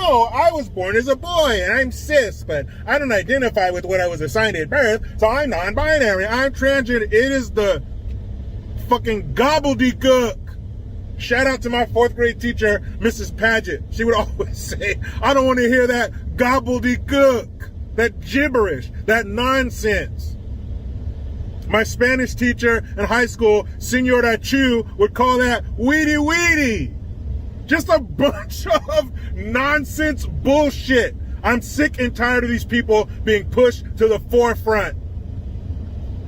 no, I was born as a boy and I'm cis, but I don't identify with what I was assigned at birth, so I'm non-binary, I'm transgender. It is the fucking gobbledygook. Shout out to my 4th grade teacher, Mrs. Paget. She would always say, I don't want to hear that gobbledygook, that gibberish, that nonsense. My Spanish teacher in high school, Senora Chu, would call that weedy weedy. Just a bunch of nonsense bullshit. I'm sick and tired of these people being pushed to the forefront.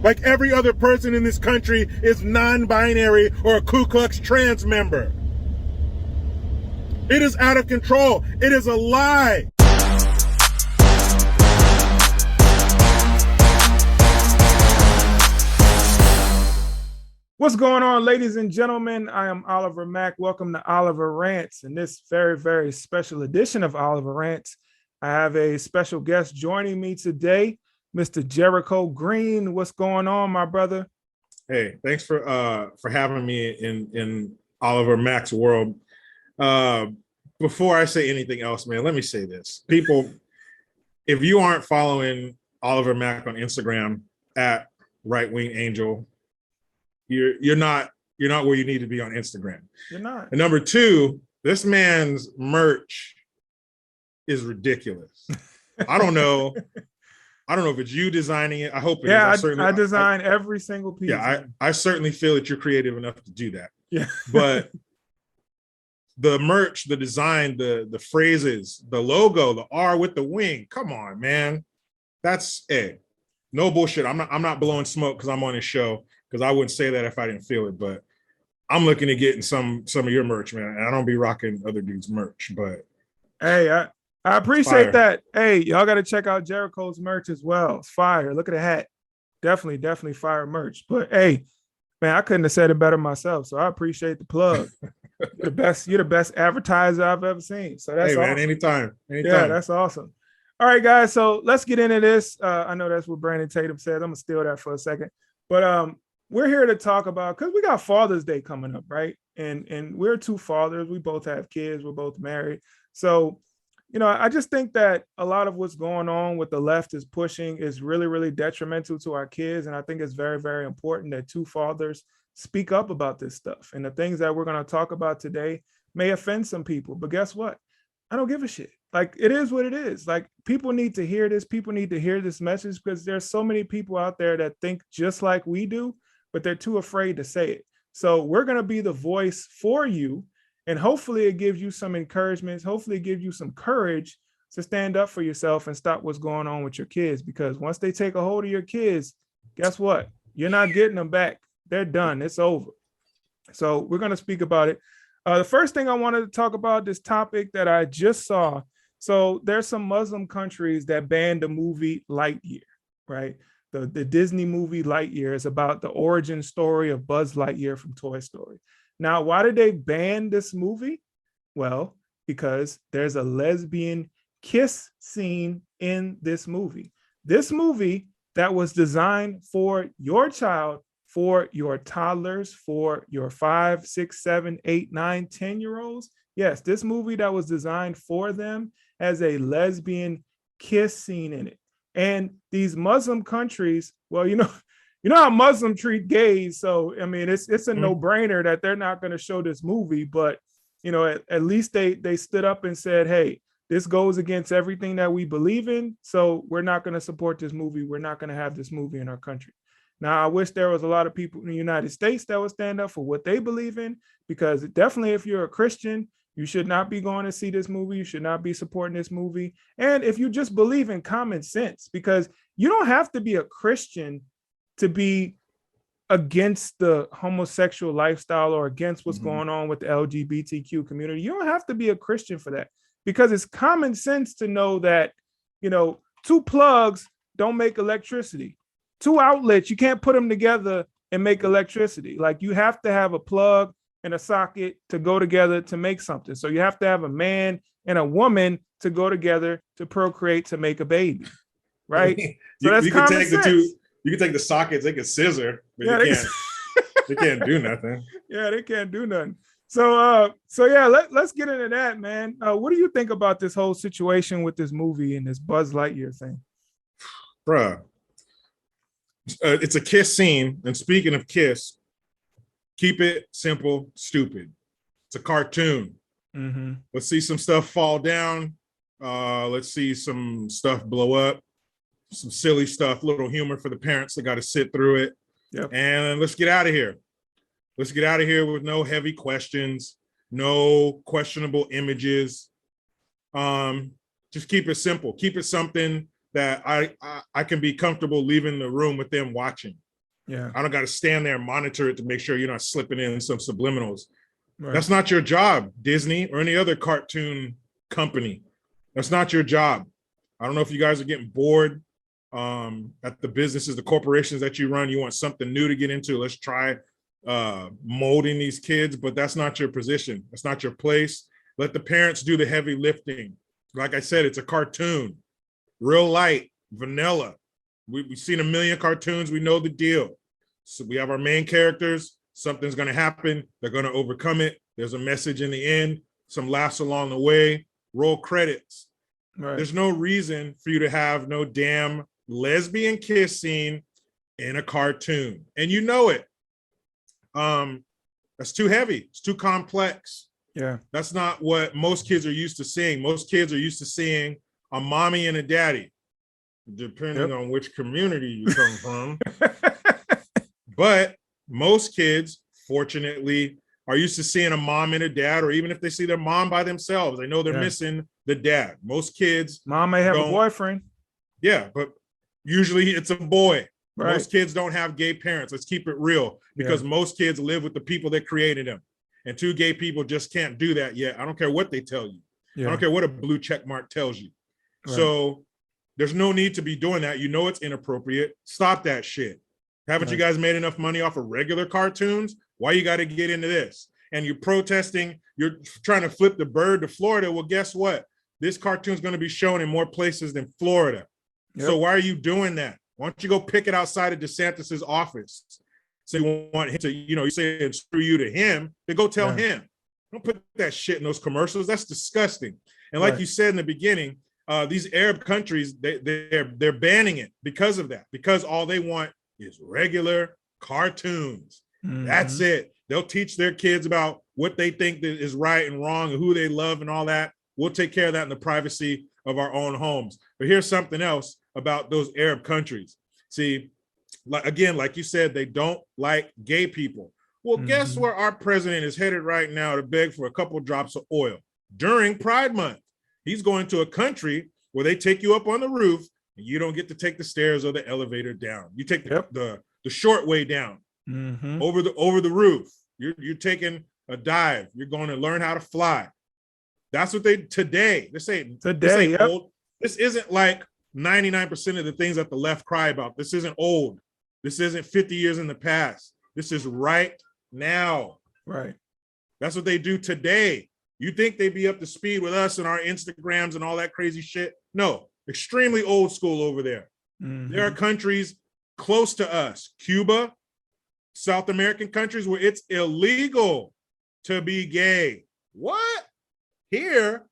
Like every other person in this country is non-binary or a Ku Klux trans member. It is out of control. It is a lie. What's going on, ladies and gentlemen? I am Oliver Mack. Welcome to Oliver Rants. In this very, very special edition of Oliver Rants, I have a special guest joining me today, Mr. Jericho Green. What's going on, my brother? Hey, thanks for having me in Oliver Mack's world. Before I say anything else, man, let me say this. People, if you aren't following Oliver Mack on Instagram at Right Wing Angel, you're not where you need to be on Instagram. You're not. And number two, this man's merch is ridiculous. I don't know if it's you designing it. I hope it is. I design every single piece. Yeah, I certainly feel that you're creative enough to do that. Yeah. But the merch, the design, the phrases, the logo, the R with the wing. Come on, man. That's it. No bullshit. I'm not blowing smoke because I'm on his show, because I wouldn't say that if I didn't feel it. But I'm looking at getting some of your merch, man. And I don't be rocking other dudes' merch, but hey, I appreciate that. Hey, y'all got to check out Jericho's merch as well. It's fire. Look at the hat. Definitely fire merch. But hey, man, I couldn't have said it better myself. So I appreciate the plug. You're the best advertiser I've ever seen. So that's man, awesome. anytime. Yeah, that's awesome. All right, guys. So let's get into this. I know that's what Brandon Tatum said. I'm gonna steal that for a second. But we're here to talk about, because we got Father's Day coming up, right? And we're two fathers. We both have kids. We're both married. So, I just think that a lot of what's going on with the left is pushing is really, really detrimental to our kids. And I think it's very, very important that two fathers speak up about this stuff. And the things that we're going to talk about today may offend some people. But guess what? I don't give a shit. Like, it is what it is. Like, people need to hear this. People need to hear this message, because there's so many people out there that think just like we do, but they're too afraid to say it. So we're going to be the voice for you. And hopefully it gives you some encouragement. Hopefully it gives you some courage to stand up for yourself and stop what's going on with your kids. Because once they take a hold of your kids, guess what? You're not getting them back. They're done. It's over. So we're going to speak about it. The first thing I wanted to talk about, this topic that I just saw. So there's some Muslim countries that banned the movie Lightyear, right? The Disney movie Lightyear is about the origin story of Buzz Lightyear from Toy Story. Now, why did they ban this movie? Well, because there's a lesbian kiss scene in this movie. This movie that was designed for your child, for your toddlers, for your 5, 6, 7, 8, 9, 10-year-olds. Yes, this movie that was designed for them has a lesbian kiss scene in it. And these Muslim countries, well, you know how Muslims treat gays. So, I mean, it's a no-brainer that they're not going to show this movie. But, at least they stood up and said, hey, this goes against everything that we believe in. So we're not going to support this movie. We're not going to have this movie in our country. Now, I wish there was a lot of people in the United States that would stand up for what they believe in, because definitely if you're a Christian, you should not be going to see this movie. You should not be supporting this movie. And if you just believe in common sense, because you don't have to be a Christian to be against the homosexual lifestyle or against what's going on with the LGBTQ community. You don't have to be a Christian for that, because it's common sense to know that, two plugs don't make electricity. Two outlets, you can't put them together and make electricity. Like, you have to have a plug and a socket to go together to make something. So you have to have a man and a woman to go together to procreate, to make a baby, right? So that's common sense. You can take the sockets, they can scissor, but they can't do nothing. Yeah, they can't do nothing. So yeah, let's get into that, man. What do you think about this whole situation with this movie and this Buzz Lightyear thing? Bruh, it's a Kiss scene. And speaking of Kiss, keep it simple, stupid. It's a cartoon. Mm-hmm. Let's see some stuff fall down. Let's see some stuff blow up. Some silly stuff, little humor for the parents that got to sit through it. Yep. And let's get out of here. Let's get out of here with no heavy questions, no questionable images. Just keep it simple. Keep it something that I can be comfortable leaving the room with them watching. Yeah. I don't got to stand there and monitor it to make sure you're not slipping in some subliminals. Right. That's not your job, Disney or any other cartoon company. That's not your job. I don't know if you guys are getting bored at the businesses, the corporations that you run. You want something new to get into. Let's try molding these kids, but that's not your position. That's not your place. Let the parents do the heavy lifting. Like I said, it's a cartoon, real light, vanilla. We've seen a million cartoons. We know the deal. So we have our main characters. Something's going to happen. They're going to overcome it. There's a message in the end, some laughs along the way, roll credits. Right. There's no reason for you to have no damn lesbian kiss scene in a cartoon. And you know it. That's too heavy. It's too complex. Yeah. That's not what most kids are used to seeing. Most kids are used to seeing a mommy and a daddy, depending on which community you come from. But most kids, fortunately, are used to seeing a mom and a dad, or even if they see their mom by themselves, they know they're missing the dad. Most kids, mom may have a boyfriend. Yeah, but usually it's a boy. Right. Most kids don't have gay parents. Let's keep it real, because most kids live with the people that created them. And two gay people just can't do that yet. I don't care what they tell you. I don't care what a blue check mark tells you. Right. So there's no need to be doing that. You know it's inappropriate. Stop that shit. Haven't you guys made enough money off of regular cartoons? Why you got to get into this? And you're protesting, you're trying to flip the bird to Florida. Well, guess what? This cartoon is going to be shown in more places than Florida. Yep. So why are you doing that? Why don't you go pick it outside of DeSantis's office? So you want him to, you say screw you to him, then go tell him. Don't put that shit in those commercials. That's disgusting. And like you said in the beginning, these Arab countries, they're banning it because of that, because all they want is regular cartoons. Mm-hmm. That's it. They'll teach their kids about what they think that is right and wrong and who they love and all that. We'll take care of that in the privacy of our own homes. But here's something else about those Arab countries. See, like you said, they don't like gay people. Well, guess where our president is headed right now to beg for a couple drops of oil during Pride Month? He's going to a country where they take you up on the roof and you don't get to take the stairs or the elevator down. You take the short way down over the roof. You're taking a dive. You're going to learn how to fly. That's what today. This ain't old. This isn't like 99% of the things that the left cry about. This isn't old. This isn't 50 years in the past. This is right now. Right. That's what they do today. You think they'd be up to speed with us and our Instagrams and all that crazy shit? No, extremely old school over there. There are countries close to us, Cuba, South American countries, where it's illegal to be gay. What? Here,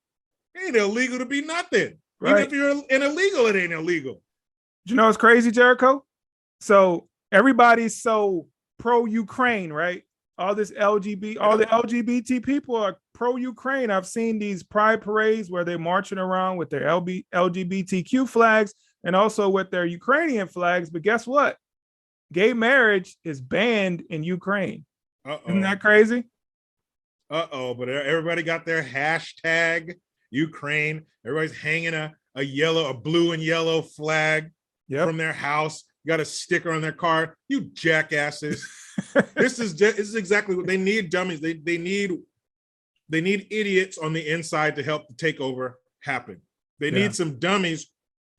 it ain't illegal to be nothing. Right. Even if you're an illegal, it ain't illegal. You know what's crazy, Jericho? So everybody's so pro-Ukraine, right? All the LGBT people are pro-Ukraine. I've seen these pride parades where they're marching around with their LGBTQ flags and also with their Ukrainian flags. But guess what? Gay marriage is banned in Ukraine. Isn't that crazy? But everybody got their hashtag Ukraine. Everybody's hanging a blue and yellow flag from their house. Got a sticker on their car. You jackasses. This is exactly what they need. Dummies. They need idiots on the inside to help the takeover happen. They need some dummies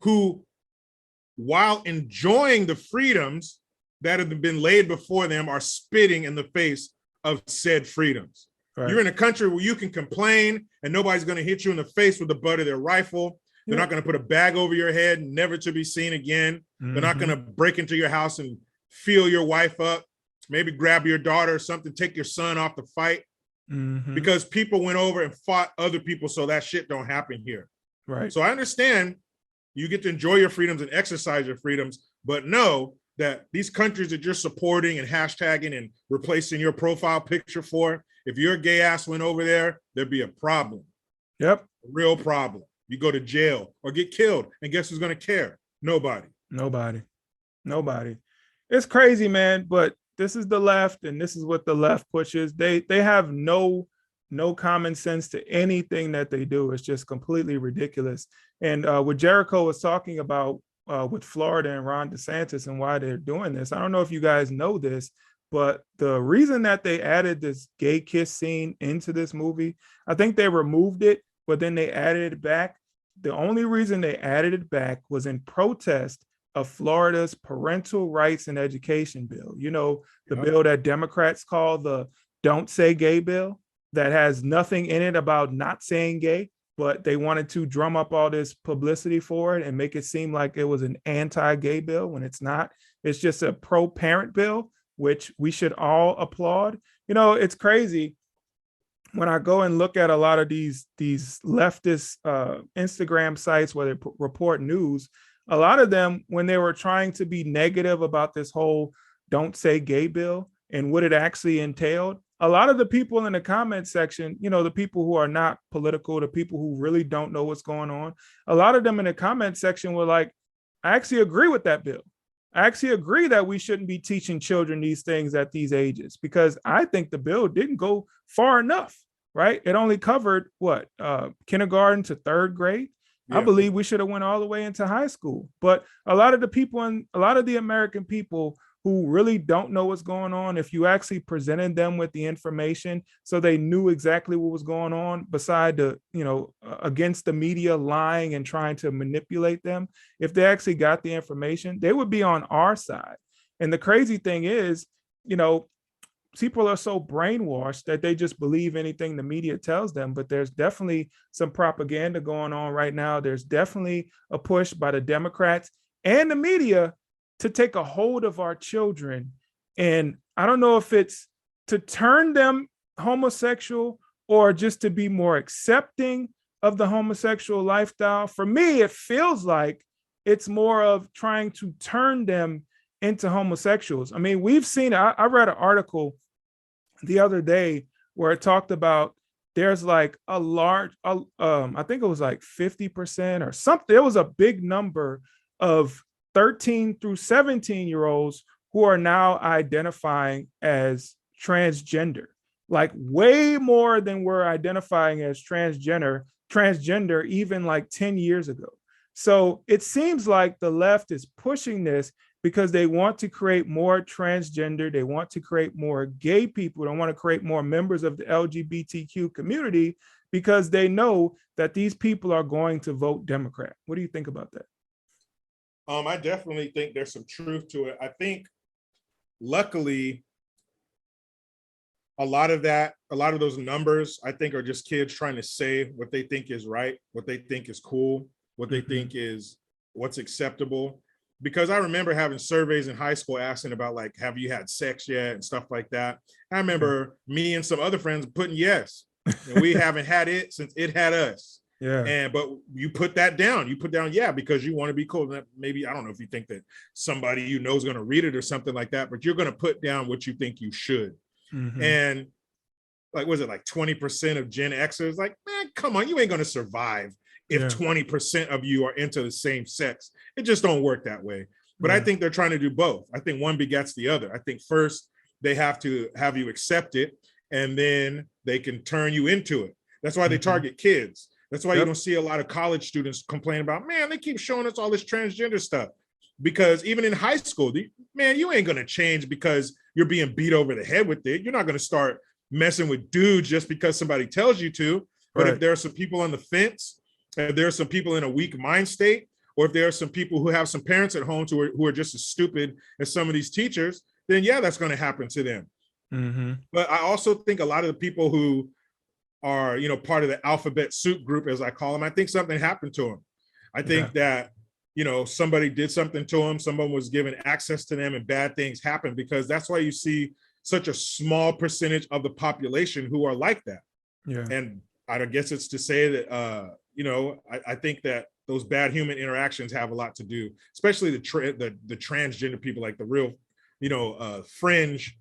who, while enjoying the freedoms that have been laid before them, are spitting in the face of said freedoms. Right. You're in a country where you can complain and nobody's going to hit you in the face with the butt of their rifle. They're not going to put a bag over your head, never to be seen again. They're not going to break into your house and feel your wife up, maybe grab your daughter or something, take your son off the fight. because people went over and fought other people so that shit don't happen here. Right. So I understand you get to enjoy your freedoms and exercise your freedoms, but know that these countries that you're supporting and hashtagging and replacing your profile picture for, if your gay ass went over there, there'd be a problem. Yep. A real problem. You go to jail or get killed. And guess who's going to care? Nobody. It's crazy, man. But this is the left, and this is what the left pushes. They have no common sense to anything that they do. It's just completely ridiculous. And what Jericho was talking about with Florida and Ron DeSantis and why they're doing this, I don't know if you guys know this, but the reason that they added this gay kiss scene into this movie, I think they removed it, but then they added it back. The only reason they added it back was in protest of Florida's parental rights and education bill. You know, the bill that Democrats call the Don't Say Gay bill, that has nothing in it about not saying gay, but they wanted to drum up all this publicity for it and make it seem like it was an anti-gay bill when it's not. It's just a pro-parent bill, which we should all applaud. You know, it's crazy. When I go and look at a lot of these leftist Instagram sites where they report news, a lot of them, when they were trying to be negative about this whole Don't Say Gay bill and what it actually entailed, a lot of the people in the comment section, you know, the people who are not political, the people who really don't know what's going on, a lot of them in the comment section were like, I actually agree with that bill. I actually agree that we shouldn't be teaching children these things at these ages, because I think the bill didn't go far enough, right? It only covered what, kindergarten to third grade. Yeah. I believe we should have went all the way into high school. But a lot of the people and a lot of the American people who really don't know what's going on, if you actually presented them with the information so they knew exactly what was going on, beside the, you know, against the media lying and trying to manipulate them, if they actually got the information, they would be on our side. And the crazy thing is, you know, people are so brainwashed that they just believe anything the media tells them. But there's definitely some propaganda going on right now. There's definitely a push by the Democrats and the media to take a hold of our children. And I don't know if it's to turn them homosexual or just to be more accepting of the homosexual lifestyle. For me, it feels like it's more of trying to turn them into homosexuals. I mean, we've seen, I read an article the other day where it talked about there's like a large, I think it was like 50% or something. It was a big number of 13 through 17-year-olds who are now identifying as transgender, like way more than we're identifying as transgender even like 10 years ago. So it seems like the left is pushing this because they want to create more transgender, they want to create more gay people, they want to create more members of the LGBTQ community, because they know that these people are going to vote Democrat. What do you think about that? I definitely think there's some truth to it. I think, luckily, a lot of those numbers, I think, are just kids trying to say what they think is right, what they think is cool, what they think is what's acceptable. Because I remember having surveys in high school asking about, like, have you had sex yet and stuff like that. I remember me and some other friends putting yes, and we haven't had it since it had us. Yeah. But you put that down. You put down, yeah, because you want to be cool. Maybe, I don't know if you think that somebody you know is going to read it or something like that, but you're going to put down what you think you should. And like, was it like 20% of Gen Xers? Like, man, come on, you ain't going to survive if 20% of you are into the same sex. It just don't work that way. But I think they're trying to do both. I think one begets the other. I think first they have to have you accept it, and then they can turn you into it. That's why they target kids. That's why you don't see a lot of college students complain about, man, they keep showing us all this transgender stuff. Because even in high school, man, you ain't going to change because you're being beat over the head with it. You're not going to start messing with dudes just because somebody tells you to. But if there are some people on the fence, if there are some people in a weak mind state, or if there are some people who have some parents at home who are just as stupid as some of these teachers, then yeah, that's going to happen to them. But I also think a lot of the people who are, you know, part of the alphabet soup group, as I call them, I think something happened to them. I think that, you know, somebody did something to them, someone was given access to them, and bad things happened. Because that's why you see such a small percentage of the population who are like that. Yeah. And I guess it's to say that, I think that those bad human interactions have a lot to do, especially the transgender people, like the real, fringe,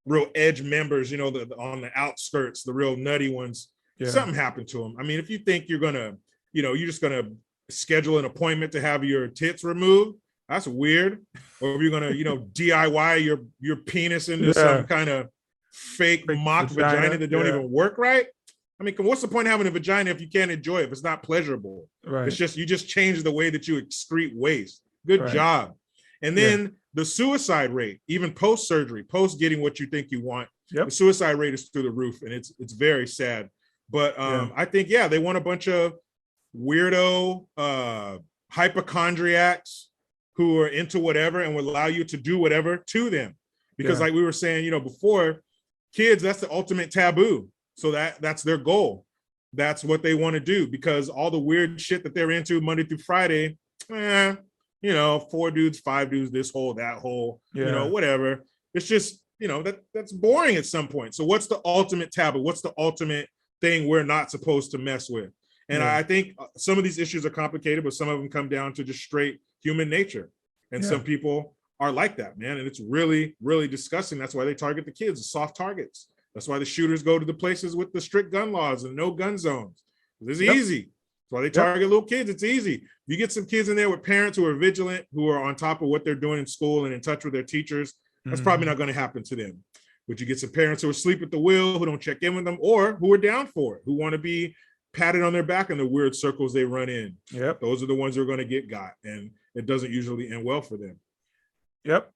real edge members, on the outskirts, the real nutty ones. Yeah. Something happened to them. I mean, if you think you're gonna, you're just gonna schedule an appointment to have your tits removed, that's weird. Or if you're gonna, DIY your penis into some kind of fake mock vagina that don't even work right. I mean, what's the point of having a vagina if you can't enjoy it, if it's not pleasurable? Right. It's just, you just change the way that you excrete waste. Good job. And then the suicide rate, even post-surgery, post getting what you think you want, the suicide rate is through the roof, and it's very sad. But I think, they want a bunch of weirdo hypochondriacs who are into whatever and will allow you to do whatever to them. Because like we were saying, before, kids, that's the ultimate taboo. So that's their goal. That's what they want to do, because all the weird shit that they're into Monday through Friday, 4 dudes, 5 dudes, this hole, that hole, whatever. It's just, that's boring at some point. So what's the ultimate taboo? What's the ultimate thing we're not supposed to mess with? And I think some of these issues are complicated, but some of them come down to just straight human nature. And some people are like that, man. And it's really, really disgusting. That's why they target the kids, the soft targets. That's why the shooters go to the places with the strict gun laws and no gun zones. It's easy. That's why they target little kids. It's easy. You get some kids in there with parents who are vigilant, who are on top of what they're doing in school and in touch with their teachers. That's probably not going to happen to them. But you get some parents who are asleep at the wheel, who don't check in with them, or who are down for it, who want to be patted on their back in the weird circles they run in. Those are the ones who are going to get got. And it doesn't usually end well for them.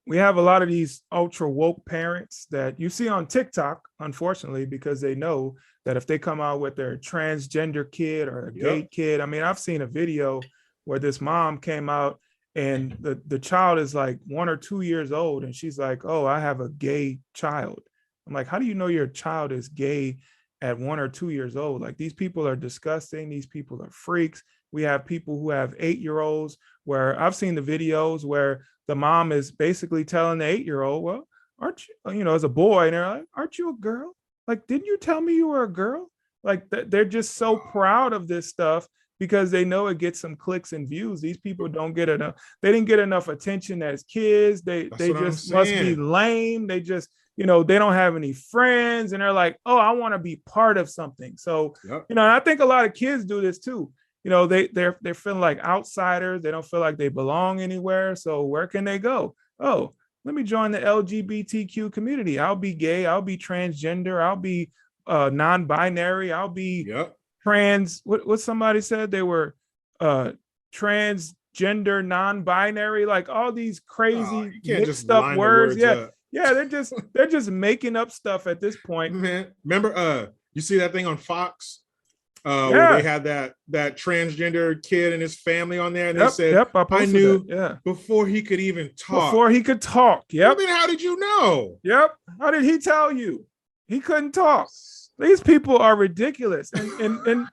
We have a lot of these ultra woke parents that you see on TikTok, unfortunately, because they know that if they come out with their transgender kid or a gay kid, I mean, I've seen a video where this mom came out and the child is like 1 or 2 years old. And she's like, oh, I have a gay child. I'm like, how do you know your child is gay at 1 or 2 years old? Like, these people are disgusting. These people are freaks. We have people who have 8-year-olds where I've seen the videos where the mom is basically telling the 8-year-old, well, aren't you, as a boy, and they're like, aren't you a girl? Like, didn't you tell me you were a girl? Like, they're just so proud of this stuff because they know it gets some clicks and views. These people don't get enough. They didn't get enough attention as kids. They just must be lame. They just, they don't have any friends, and they're like, oh, I want to be part of something. So, and I think a lot of kids do this too. They're feeling like outsiders. They don't feel like they belong anywhere. So where can they go? Oh, let me join the LGBTQ community. I'll be gay. I'll be transgender. I'll be non-binary. I'll be trans. What somebody said, they were transgender, non-binary, like all these crazy mixed up words. They're just making up stuff at this point. Man, remember you see that thing on Fox? Where they had that transgender kid and his family on there, and they said, I knew before he could even talk. Before he could talk. I mean, how did you know? How did he tell you? He couldn't talk. These people are ridiculous. And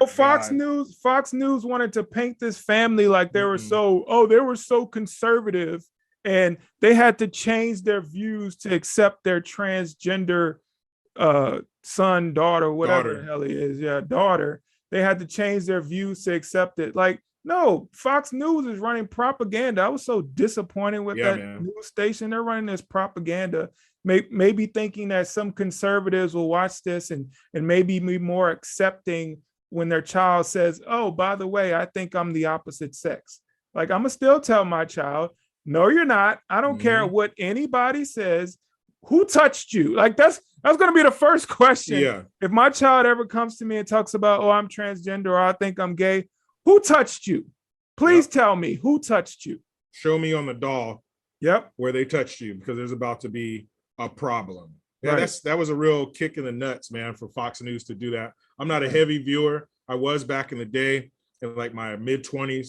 Fox News wanted to paint this family like they were they were so conservative, and they had to change their views to accept their transgender son, daughter, whatever the hell he is. Daughter. They had to change their views to accept it. Like, no, Fox News is running propaganda. I was so disappointed with that news station. They're running this propaganda, maybe thinking that some conservatives will watch this and maybe be more accepting when their child says, oh, by the way, I think I'm the opposite sex. Like, I'm gonna still tell my child, no, you're not. I don't care what anybody says. Who touched you? Like, that's going to be the first question. If my child ever comes to me and talks about, oh, I'm transgender, or I think I'm gay, who touched you? Please tell me who touched you. Show me on the doll where they touched you, because there's about to be a problem. That was a real kick in the nuts, man, for Fox News to do that. I'm not a heavy viewer. I was back in the day, in like my mid-20s,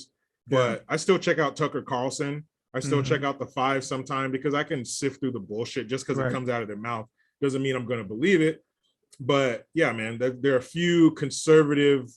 but I still check out Tucker Carlson. I still check out the Five sometime, because I can sift through the bullshit. Just because it comes out of their mouth doesn't mean I'm going to believe it. But yeah, man, there are a few conservative,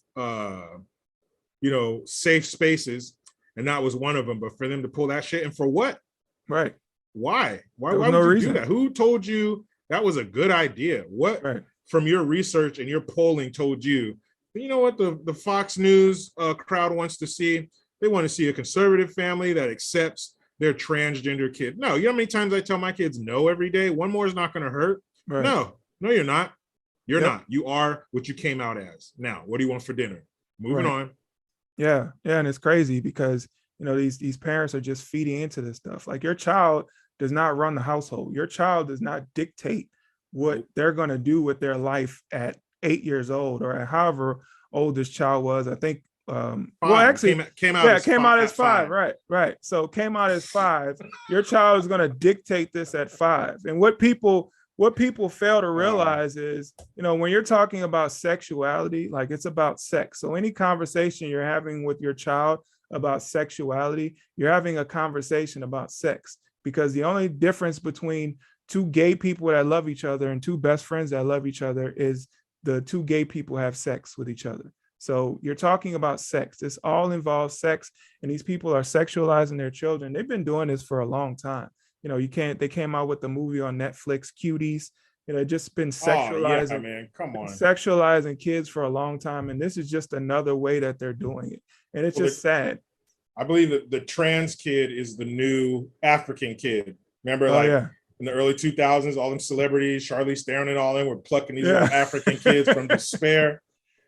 safe spaces, and that was one of them. But for them to pull that shit, and for what? Right. Why would you do that? Who told you That was a good idea. What from your research and your polling told you, you know what the Fox News crowd wants to see? They want to see a conservative family that accepts their transgender kid. No, you know how many times I tell my kids no every day? One more is not going to hurt. Right. No, you're not. You're not. You are what you came out as. Now, what do you want for dinner? Moving on. Yeah. And it's crazy because, you know, these parents are just feeding into this stuff. Like, your child does not run the household. Your child does not dictate what they're going to do with their life at 8 years old or at however old this child was. I think, well, actually came out as five. Right. So came out as 5. Your child is going to dictate this at 5. And what people fail to realize is, you know, when you're talking about sexuality, like, it's about sex. So any conversation you're having with your child about sexuality, you're having a conversation about sex, because the only difference between 2 gay people that love each other and 2 best friends that love each other is the 2 gay people have sex with each other. So you're talking about sex. This all involves sex, and these people are sexualizing their children. They've been doing this for a long time. You know, they came out with the movie on Netflix, Cuties. You know, just been sexualizing, sexualizing kids for a long time. And this is just another way that they're doing it. And it's just sad. I believe that the trans kid is the new African kid. Remember, in the early 2000s, all them celebrities, Charlize Theron and all them, were plucking these little African kids from despair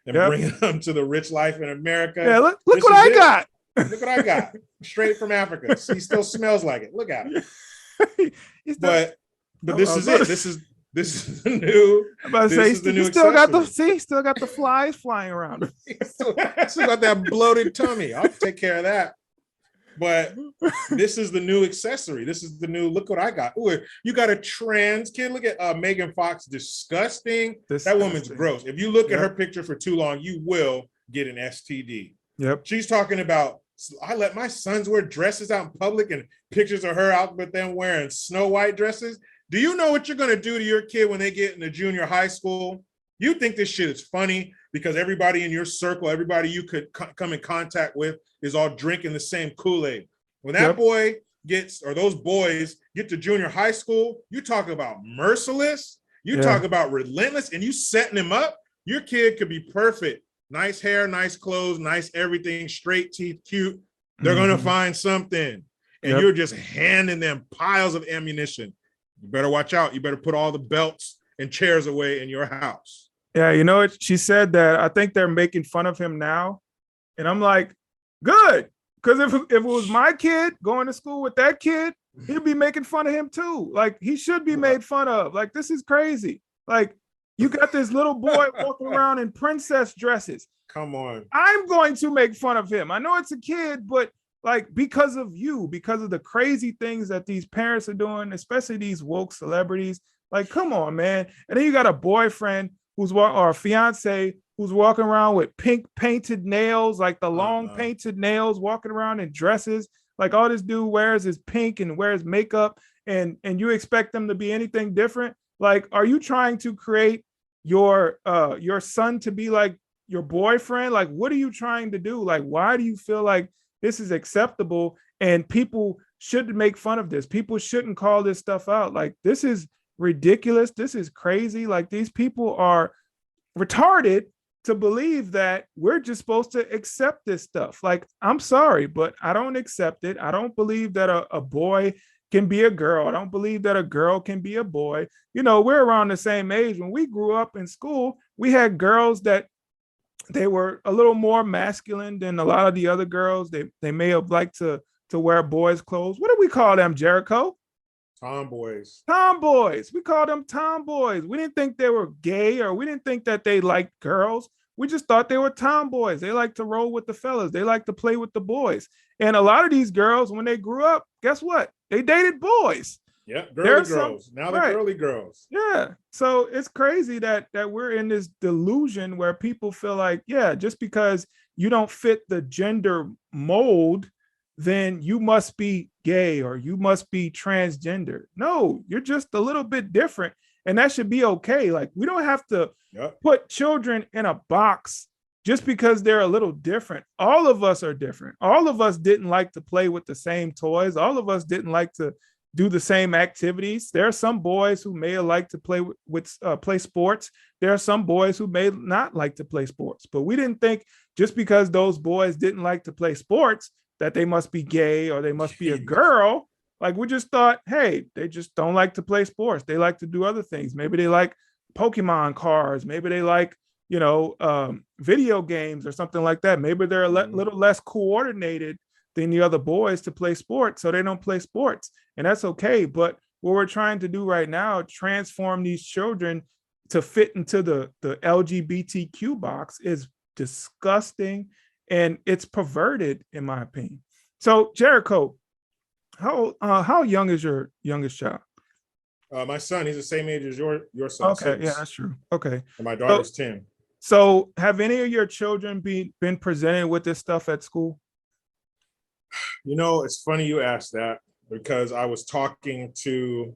and bringing them to the rich life in America. Yeah, look what I got. Look what I got. Straight from Africa. He still smells like it. Look at him. But this is it. This is the new. I'm about to say, still got the flies flying around. still got that bloated tummy. I'll take care of that. But this is the new accessory. This is the new, look what I got. Ooh, you got a trans kid. Look at Megan Fox. Disgusting. That woman's gross. If you look at her picture for too long, you will get an STD. Yep. She's talking about, I let my sons wear dresses out in public, and pictures of her out with them wearing Snow White dresses. Do you know what you're going to do to your kid when they get into junior high school? You think this shit is funny because everybody in your circle, everybody you could come in contact with is all drinking the same Kool-Aid. When that boy gets, or those boys get to junior high school, you talk about merciless, you talk about relentless, and you setting him up. Your kid could be perfect. Nice hair, nice clothes, nice everything, straight teeth, cute. They're going to find something. And you're just handing them piles of ammunition. You better watch out. You better put all the belts and chairs away in your house. Yeah, you know what? She said that I think they're making fun of him now. And I'm like, good. Because if it was my kid going to school with that kid, he'd be making fun of him too. Like, he should be made fun of. Like, this is crazy. Like, you got this little boy walking around in princess dresses. Come on. I'm going to make fun of him. I know it's a kid, but like, because of you, because of the crazy things that these parents are doing, especially these woke celebrities, like, come on, man. And then you got a boyfriend or a fiance who's walking around with pink painted nails, like the long painted nails, walking around in dresses. Like, all this dude wears is pink and wears makeup, and you expect them to be anything different. Like, are you trying to create your son to be like your boyfriend? Like, what are you trying to do? Like, why do you feel like this is acceptable and people shouldn't make fun of this? People shouldn't call this stuff out. Like, this is ridiculous. This is crazy. Like, these people are retarded to believe that we're just supposed to accept this stuff. Like, I'm sorry, but I don't accept it. I don't believe that a boy can be a girl. I don't believe that a girl can be a boy. You know, we're around the same age. When we grew up in school, we had girls that they were a little more masculine than a lot of the other girls. They may have liked to wear boys' clothes. What do we call them, Jericho? Tomboys. Tomboys. We call them tomboys. We didn't think they were gay, or we didn't think that they liked girls. We just thought they were tomboys. They like to roll with the fellas. They like to play with the boys. And a lot of these girls, when they grew up, guess what? They dated boys. Yeah, girly girls. Now they're girly girls. Yeah. So it's crazy that we're in this delusion where people feel like, yeah, just because you don't fit the gender mold, then you must be gay or you must be transgender. No, you're just a little bit different. And that should be okay. Like, we don't have to put children in a box just because they're a little different. All of us are different. All of us didn't like to play with the same toys. All of us didn't like to do the same activities. There are some boys who may like to play sports. There are some boys who may not like to play sports. But we didn't think just because those boys didn't like to play sports that they must be gay or they must be a girl. Like, we just thought, hey, they just don't like to play sports. They like to do other things. Maybe they like Pokemon cards. Maybe they like, video games or something like that. Maybe they're a little less coordinated than the other boys to play sports, so they don't play sports. And that's okay. But what we're trying to do right now, transform these children to fit into the LGBTQ box, is disgusting, and it's perverted, in my opinion. So, Jericho, how young is your youngest child? My son, he's the same age as your son. Okay, 6. Yeah, that's true. Okay. And my daughter's 10. So have any of your children been presented with this stuff at school? It's funny you asked that, because I was talking to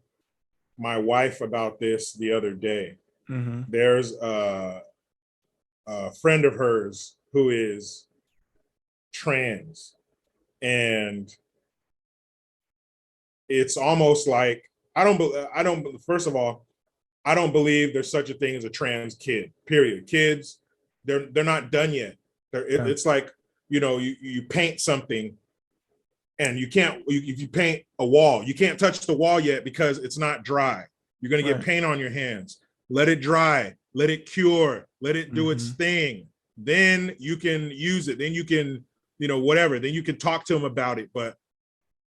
my wife about this the other day. Mm-hmm. There's a friend of hers who is trans, and it's almost like first of all, I don't believe there's such a thing as a trans kid, period. Kids, they're not done yet. It's like, you paint something, and if you paint a wall, you can't touch the wall yet because it's not dry. You're going to get paint on your hands. Let it dry, let it cure, let it do its thing. Then you can use it. Then you can, whatever. Then you can talk to them about it, but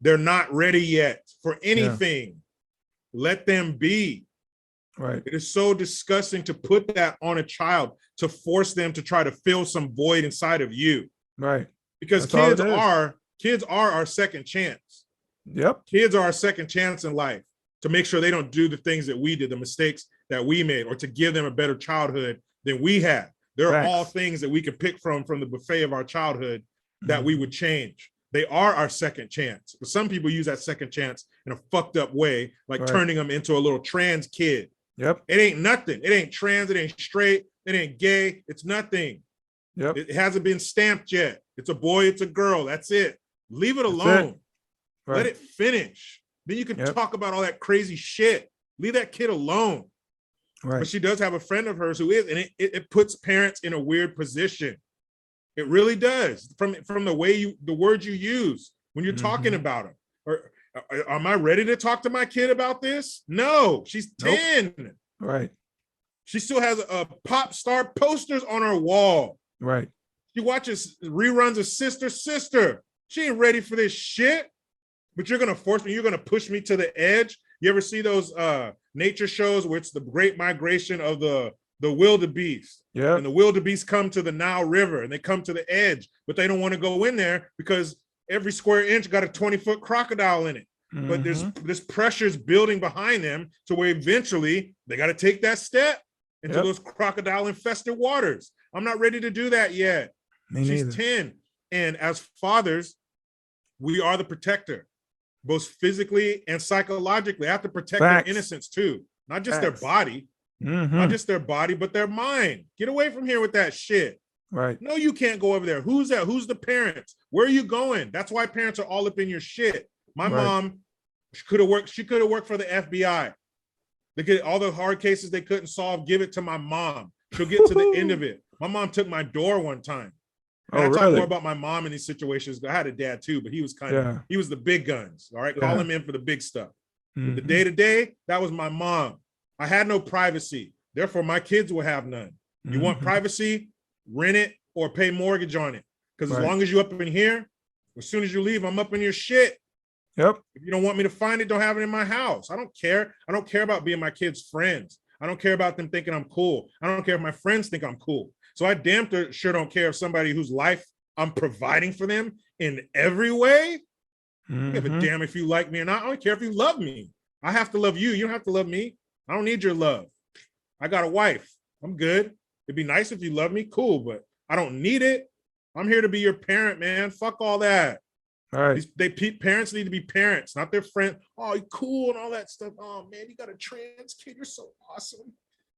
they're not ready yet for anything. Yeah. Let them be. Right. It is so disgusting to put that on a child, to force them to try to fill some void inside of you. Right. Because kids are our second chance. Yep. Kids are our second chance in life to make sure they don't do the things that we did, the mistakes that we made, or to give them a better childhood than we had. There are all things that we can pick from the buffet of our childhood that we would change. They are our second chance. But some people use that second chance in a fucked up way, like turning them into a little trans kid. Yep. It ain't nothing. It ain't trans. It ain't straight. It ain't gay. It's nothing. Yep. It hasn't been stamped yet. It's a boy. It's a girl. That's it. Leave it alone. Right. Let it finish. Then you can talk about all that crazy shit. Leave that kid alone. Right. But she does have a friend of hers who is, and it puts parents in a weird position. It really does. From the words you use when you're talking about them. Or am I ready to talk to my kid about this? No, she's 10. Nope. Right. She still has a pop star posters on her wall. Right. She watches reruns of Sister. She ain't ready for this shit. But you're gonna force me. You're gonna push me to the edge. You ever see those nature shows where it's the great migration of the wildebeest? Yeah. And the wildebeest come to the Nile River and they come to the edge, but they don't want to go in there because every square inch got a 20-foot crocodile in it. Mm-hmm. But this pressure's building behind them to where eventually they got to take that step into those crocodile infested waters. I'm not ready to do that yet. She's 10. And as fathers, we are the protector, both physically and psychologically. I have to protect their innocence too, not just their body, not just their body, but their mind. Get away from here with that shit. Right. No, you can't go over there. Who's that? Who's the parents? Where are you going? That's why parents are all up in your shit. My mom, she could have worked for the FBI. They get all the hard cases they couldn't solve, give it to my mom. She'll get to the end of it. My mom took my door one time. And I talk more about my mom in these situations. I had a dad too, but he was he was the big guns. All right. Call him in for the big stuff. The day-to-day, that was my mom. I had no privacy. Therefore, my kids will have none. You want privacy? Rent it or pay mortgage on it. Because as long as you're up in here, as soon as you leave, I'm up in your shit. Yep. If you don't want me to find it, don't have it in my house. I don't care. I don't care about being my kids' friends. I don't care about them thinking I'm cool. I don't care if my friends think I'm cool. So I damn sure don't care if somebody whose life I'm providing for them in every way. I don't give a damn if you like me or not. I don't care if you love me. I have to love you. You don't have to love me. I don't need your love. I got a wife. I'm good. It'd be nice if you love me. Cool, but I don't need it. I'm here to be your parent, man. Fuck all that. All right. Parents need to be parents, not their friend. Oh, you're cool and all that stuff. Oh, man, you got a trans kid. You're so awesome.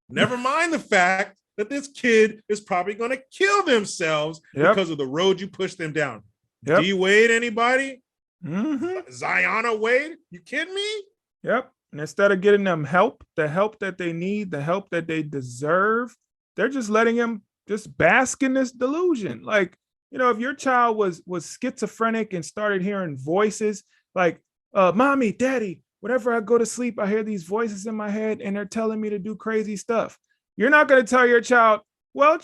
Never mind the fact that this kid is probably going to kill themselves because of the road you push them down. D-Wade, anybody? Ziona Wade, you kidding me? Yep. And instead of getting them help, the help that they need, the help that they deserve, they're just letting them just bask in this delusion. Like, if your child was schizophrenic and started hearing voices like, mommy, daddy, whenever I go to sleep, I hear these voices in my head and they're telling me to do crazy stuff. You're not going to tell your child, well,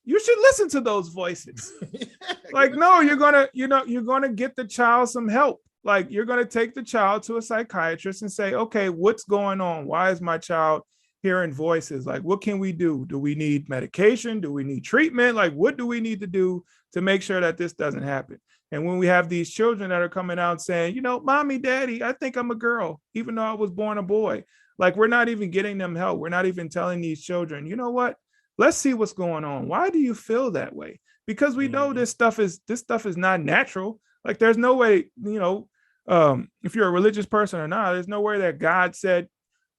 you should listen to those voices. Like, no, you're gonna get the child some help. Like, you're gonna take the child to a psychiatrist and say, okay, what's going on? Why is my child hearing voices? Like, what can we do? Do we need medication? Do we need treatment? Like, what do we need to do to make sure that this doesn't happen? And when we have these children that are coming out saying, mommy, daddy, I think I'm a girl, even though I was born a boy. Like, we're not even getting them help. We're not even telling these children, you know what? Let's see what's going on. Why do you feel that way? Because we know this stuff is not natural. Like, there's no way, if you're a religious person or not, there's no way that God said,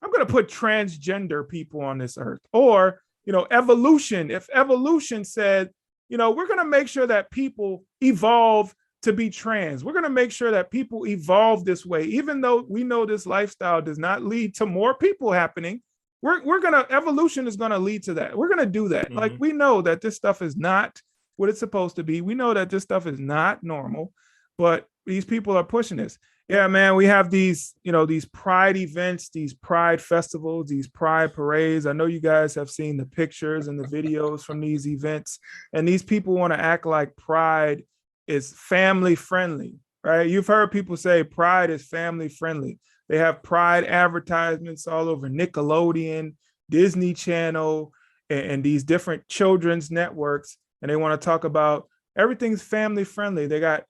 I'm going to put transgender people on this earth. Or, evolution. If evolution said, we're going to make sure that people evolve to be trans. We're going to make sure that people evolve this way, even though we know this lifestyle does not lead to more people happening. Evolution is going to lead to that. We're going to do that. Mm-hmm. Like, we know that this stuff is not what it's supposed to be. We know that this stuff is not normal, but these people are pushing this. Yeah, man, we have these pride events, these pride festivals, these pride parades. I know you guys have seen the pictures and the videos from these events, and these people want to act like pride is family friendly, right? You've heard people say pride is family friendly. They have pride advertisements all over Nickelodeon, Disney Channel, and these different children's networks. And they want to talk about everything's family friendly. They got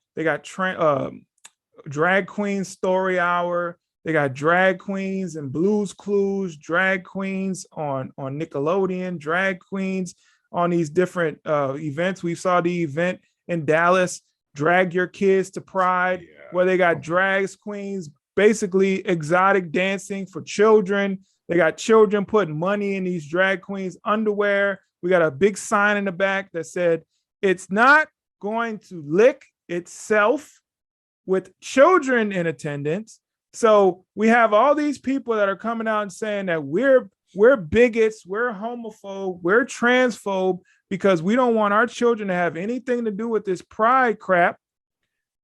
drag queen story hour. They got drag queens and Blues Clues, drag queens on Nickelodeon, drag queens on these different events. We saw the event in Dallas, Drag Your Kids to Pride, where they got drag queens, basically exotic dancing for children. They got children putting money in these drag queens' underwear. We got a big sign in the back that said, it's not going to lick itself, with children in attendance. So we have all these people that are coming out and saying that we're bigots, we're homophobe, we're transphobe, because we don't want our children to have anything to do with this pride crap.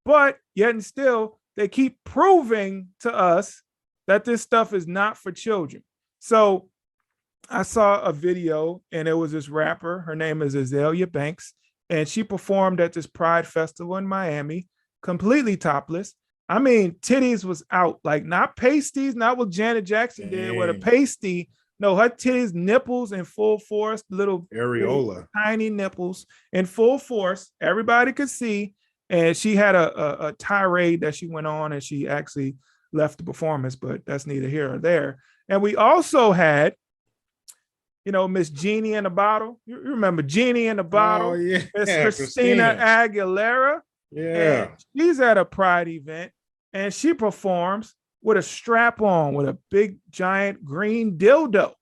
But yet and still, they keep proving to us that this stuff is not for children. So I saw a video, and it was this rapper. Her name is Azalea Banks, and she performed at this Pride Festival in Miami, completely topless. I mean, titties was out, like not pasties, not what Janet Jackson did with a pasty. No, her titties, nipples in full force, little tiny nipples in full force. Everybody could see. And she had a tirade that she went on, and she actually left the performance, but that's neither here nor there. And we also had, Miss Genie in the Bottle. You remember Genie in the Bottle? Oh, yeah. Miss Christina Aguilera. Yeah. And she's at a pride event, and she performs with a strap on with a big giant green dildo.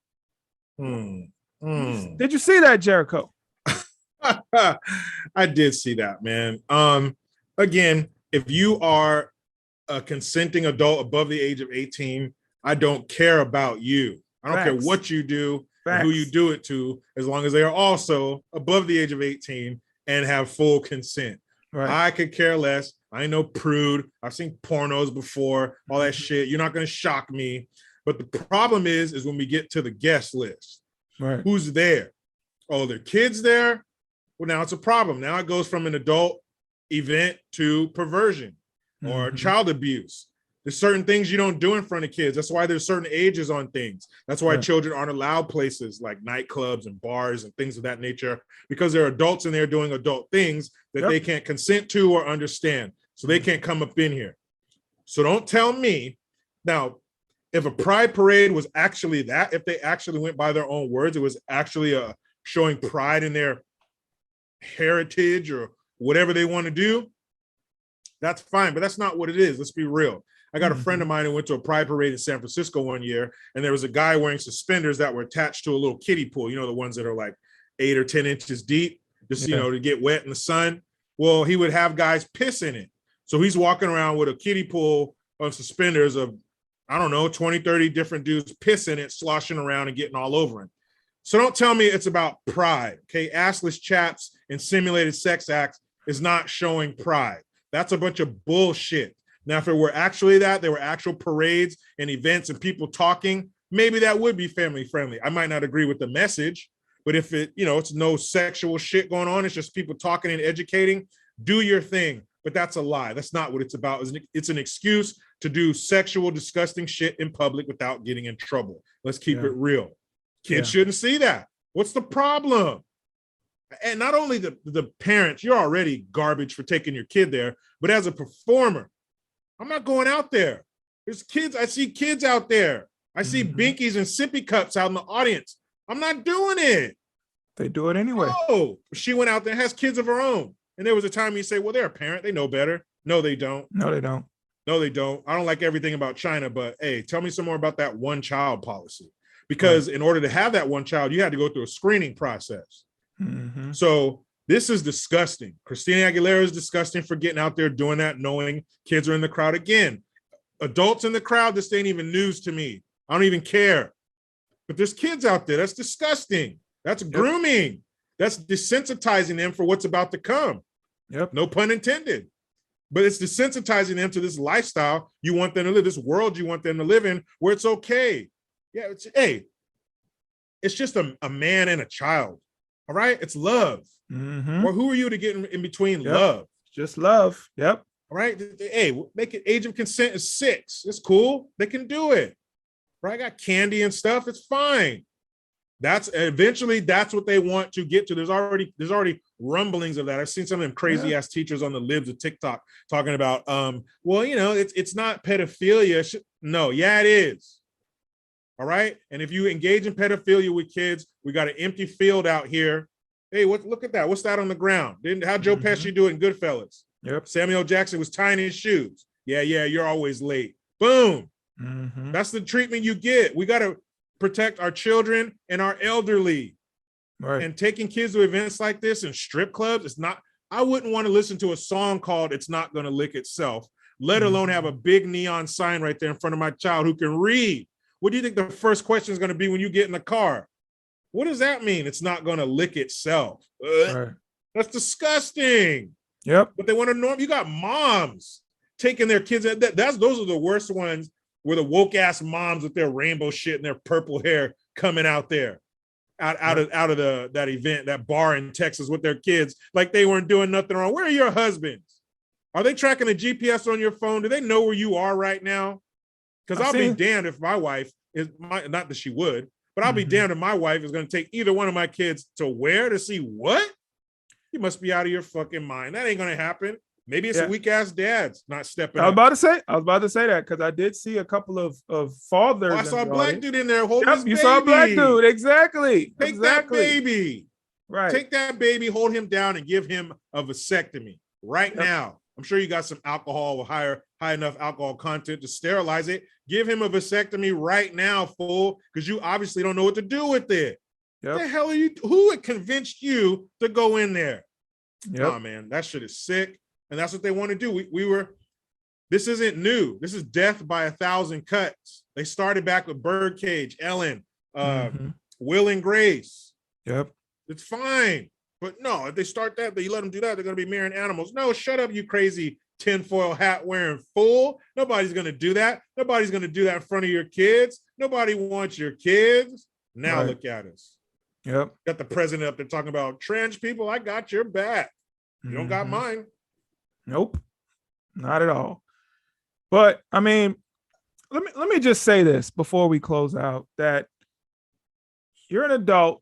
Did you see that, Jericho? I did see that, man. Again, if you are a consenting adult above the age of 18, I don't care about you. I don't care what you do and who you do it to, as long as they are also above the age of 18 and have full consent. Right. I could care less. I ain't no prude. I've seen pornos before, all that shit. You're not going to shock me. But the problem is when we get to the guest list, right? Who's there? Oh, there are kids there? Well, now it's a problem. Now it goes from an adult event to perversion or child abuse. There's certain things you don't do in front of kids. That's why there's certain ages on things. That's why children aren't allowed places like nightclubs and bars and things of that nature, because there are adults in there doing adult things that they can't consent to or understand. So they can't come up in here. So don't tell me. Now, if a pride parade was actually that, if they actually went by their own words, it was actually showing pride in their heritage or whatever they want to do, that's fine. But that's not what it is. Let's be real. I got a friend of mine who went to a pride parade in San Francisco one year, and there was a guy wearing suspenders that were attached to a little kiddie pool, the ones that are like 8 or 10 inches deep, just, to get wet in the sun. Well, he would have guys piss in it. So he's walking around with a kiddie pool of suspenders of, I don't know, 20, 30 different dudes pissing it, sloshing around and getting all over him. So don't tell me it's about pride, okay? Assless chaps and simulated sex acts is not showing pride. That's a bunch of bullshit. Now, if it were actually that, there were actual parades and events and people talking, maybe that would be family friendly. I might not agree with the message, but if it, it's no sexual shit going on, it's just people talking and educating, do your thing. But that's a lie. That's not what it's about. It's an excuse to do sexual, disgusting shit in public without getting in trouble. Let's keep it real. Kids shouldn't see that. What's the problem? And not only the parents, you're already garbage for taking your kid there, but as a performer, I'm not going out there. There's kids. I see kids out there. I see binkies and sippy cups out in the audience. I'm not doing it. They do it anyway. Oh, she went out there and has kids of her own. And there was a time you say, well, they're a parent. They know better. No, they don't. No, they don't. No, they don't. I don't like everything about China, but hey, tell me some more about that one child policy. Because in order to have that one child, you had to go through a screening process. So this is disgusting. Christina Aguilera is disgusting for getting out there doing that, knowing kids are in the crowd. Again, adults in the crowd, this ain't even news to me. I don't even care. But there's kids out there. That's disgusting. That's grooming. That's desensitizing them for what's about to come. No pun intended. But it's desensitizing them to this lifestyle you want them to live, this world you want them to live in, where it's okay. Yeah, it's just a man and a child. All right? It's love. Or who are you to get in between love? Just love. All right? Hey, make it age of consent is 6. It's cool. They can do it. Right? I got candy and stuff. It's fine. That's what they want to get to. There's already rumblings of that. I've seen some of them crazy ass teachers on the libs of TikTok talking about, it's not pedophilia. No, it is. All right. And if you engage in pedophilia with kids, we got an empty field out here. Hey, look at that. What's that on the ground? How Joe Pesci do it in Goodfellas? Samuel Jackson was tying his shoes. Yeah, you're always late. Boom. That's the treatment you get. We got to protect our children and our elderly. And taking kids to events like this and strip clubs, it's not, I wouldn't want to listen to a song called It's Not Gonna Lick Itself, let alone have a big neon sign right there in front of my child who can read. What do you think the first question is going to be when you get in the car? What does that mean? It's not going to lick itself. That's disgusting. But they want to norm. You got moms taking their kids. Those are the worst ones, where the woke ass moms with their rainbow shit and their purple hair coming out there, out of that event, that bar in Texas with their kids, like they weren't doing nothing wrong. Where are your husbands? Are they tracking the GPS on your phone? Do they know where you are right now? Because I'll be damned if my wife is not that she would, but I'll be damned if my wife is going to take either one of my kids to where to see what? You must be out of your fucking mind. That ain't going to happen. Maybe it's a weak ass dad's not stepping up. I was about to say that because I did see a couple of fathers. I saw a black dude in there holding his baby. You saw a black dude, exactly. Take that baby. Right. Take that baby, hold him down, and give him a vasectomy right now. I'm sure you got some alcohol with high enough alcohol content to sterilize it. Give him a vasectomy right now, fool, because you obviously don't know what to do with it. What the hell are you? Who had convinced you to go in there? Oh man, that shit is sick. And that's what they want to do. This isn't new. This is death by 1,000 cuts. They started back with Birdcage, Ellen, Will and Grace. It's fine. But no, if they start that, but you let them do that, they're going to be marrying animals. No, shut up, you crazy tinfoil hat wearing fool. Nobody's going to do that. Nobody's going to do that in front of your kids. Nobody wants your kids. Now look at us. Got the president up there talking about trans people. I got your back. You don't got mine. Nope, not at all. But I mean, let me just say this before we close out, that you're an adult.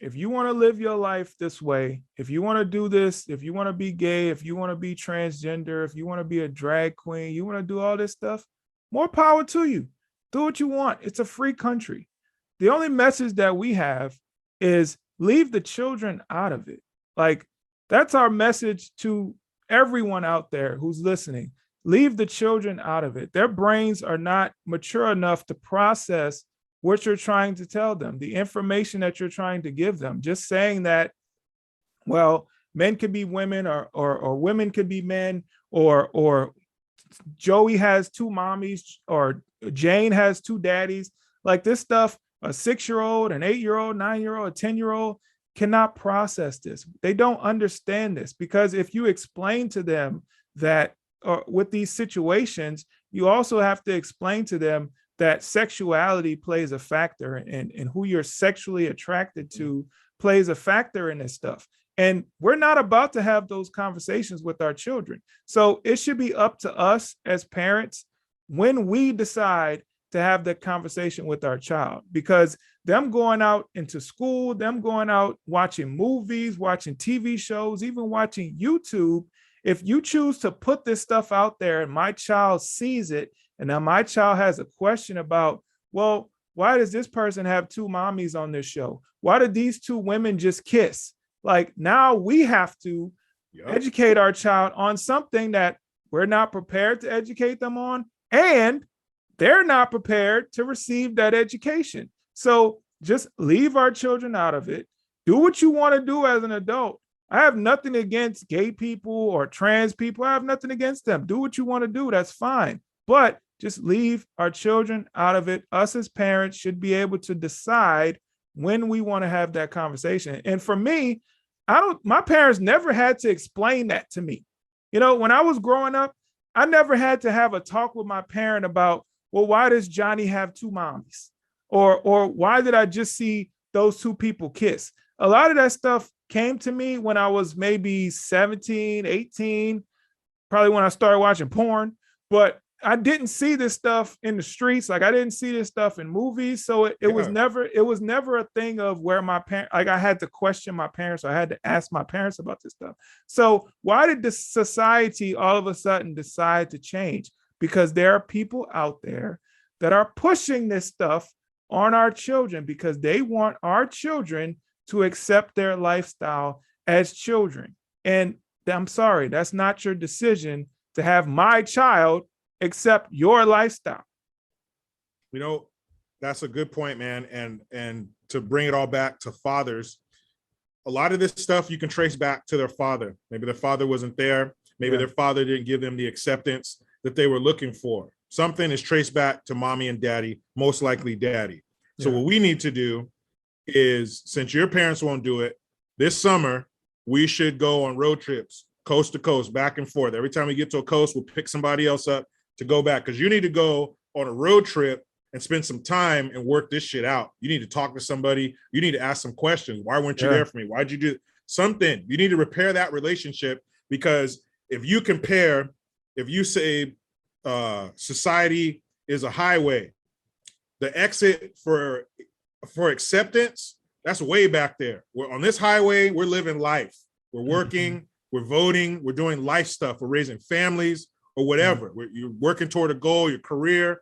If you want to live your life this way, if you want to do this, if you want to be gay, if you want to be transgender, if you want to be a drag queen, you want to do all this stuff, more power to you. Do what you want. It's a free country. The only message that we have is leave the children out of it. Like, that's our message to everyone out there who's listening. Leave the children out of it. Their brains are not mature enough to process what you're trying to tell them, the information that you're trying to give them. Just saying that, well, men could be women, or women could be men, or Joey has two mommies, or Jane has two daddies. Like this stuff, a 6-year-old, an 8-year-old, 9-year-old, a 10-year-old cannot process this. They don't understand this, because if you explain to them that with these situations, you also have to explain to them that sexuality plays a factor, and who you're sexually attracted to plays a factor in this stuff. And we're not about to have those conversations with our children. So it should be up to us as parents when we decide to have that conversation with our child, because them going out into school, them going out watching movies, watching TV shows, even watching YouTube, if you choose to put this stuff out there and my child sees it, and now my child has a question about, well, why does this person have two mommies on this show? Why did these two women just kiss? Like, now we have to educate our child on something that we're not prepared to educate them on, and they're not prepared to receive that education. So just leave our children out of it. Do what you want to do as an adult. I have nothing against gay people or trans people. I have nothing against them. Do what you want to do. That's fine. But just leave our children out of it. Us as parents should be able to decide when we want to have that conversation. And for me, my parents never had to explain that to me. You know, when I was growing up, I never had to have a talk with my parent about, well, why does Johnny have two mommies? Or why did I just see those two people kiss? A lot of that stuff came to me when I was maybe 17, 18, probably when I started watching porn, but I didn't see this stuff in the streets. Like, I didn't see this stuff in movies. So it was never a thing of where my parents, like, I had to question my parents, or I had to ask my parents about this stuff. So why did the society all of a sudden decide to change? Because there are people out there that are pushing this stuff on our children, because they want our children to accept their lifestyle as children. And I'm sorry, that's not your decision to have my child accept your lifestyle. You know, that's a good point, man. And to bring it all back to fathers, a lot of this stuff you can trace back to their father. Maybe their father wasn't there. Maybe their father didn't give them the acceptance that they were looking for. Something is traced back to mommy and daddy, most likely daddy. So what we need to do is, since your parents won't do it, this summer, we should go on road trips, coast to coast, back and forth. Every time we get to a coast, we'll pick somebody else up to go back, because you need to go on a road trip and spend some time and work this shit out. You need to talk to somebody. You need to ask some questions. Why weren't you there for me? Why'd you do something? You need to repair that relationship, because if you say society is a highway, the exit for acceptance, that's way back there. We're on this highway, we're living life. We're working, we're voting, we're doing life stuff. We're raising families or whatever. You're working toward a goal, your career.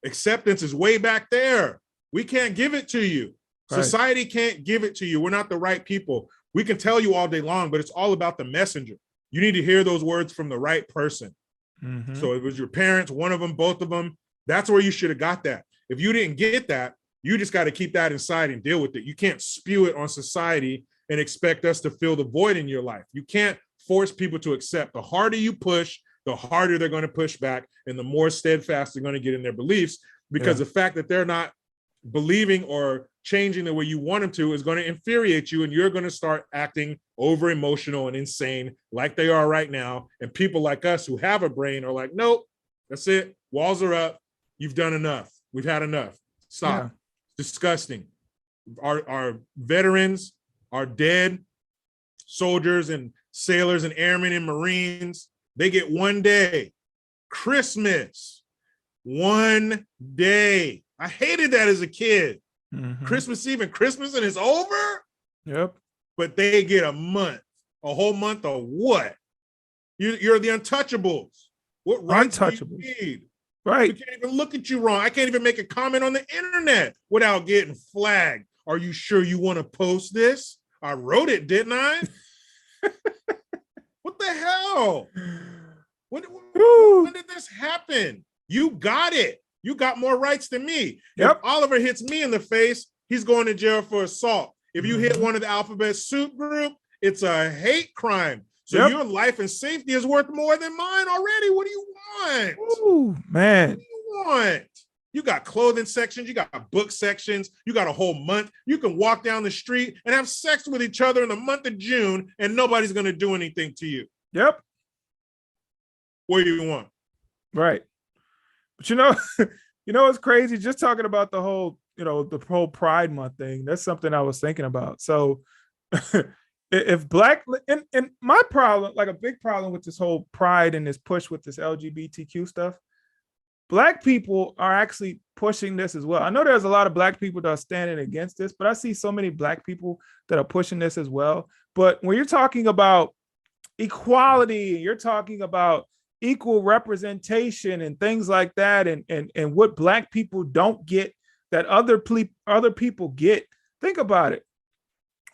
Acceptance is way back there. We can't give it to you. Right. Society can't give it to you. We're not the right people. We can tell you all day long, but it's all about the messenger. You need to hear those words from the right person. So it was your parents, one of them, both of them. That's where you should have got that. If you didn't get that, you just got to keep that inside and deal with it. You can't spew it on society and expect us to fill the void in your life. You can't force people to accept. The harder you push, the harder they're going to push back, and the more steadfast they're going to get in their beliefs, because the fact that they're not believing or changing the way you want them to is going to infuriate you, and you're going to start acting over emotional and insane like they are right now. And people like us who have a brain are like, nope, that's it. Walls are up. You've done enough. We've had enough. Stop. Disgusting. Our veterans, our dead soldiers and sailors and airmen and Marines, they get one day. Christmas. One day. I hated that as a kid. Christmas Eve and Christmas, and it's over? Yep. But they get a month. A whole month of what? You're the untouchables. What rights do you need? Right. We can't even look at you wrong. I can't even make a comment on the internet without getting flagged. Are you sure you want to post this? I wrote it, didn't I? What the hell? When did this happen? You got it. You got more rights than me. If Oliver hits me in the face, he's going to jail for assault. If you hit one of the alphabet soup group It's a hate crime. So your life and safety is worth more than mine already. What do you want? Ooh, man. What do you want? You got clothing sections, you got book sections, you got a whole month. You can walk down the street and have sex with each other in the month of June, and nobody's going to do anything to you. Yep. What do you want? Right. But you know, it's crazy. Just talking about the whole, the whole Pride Month thing. That's something I was thinking about. So if Black, and my problem, like a big problem with this whole Pride and this push with this LGBTQ stuff, Black people are actually pushing this as well. I know there's a lot of Black people that are standing against this, but I see so many Black people that are pushing this as well. But when you're talking about equality, you're talking about equal representation and things like that, and what Black people don't get that other people get. Think about it.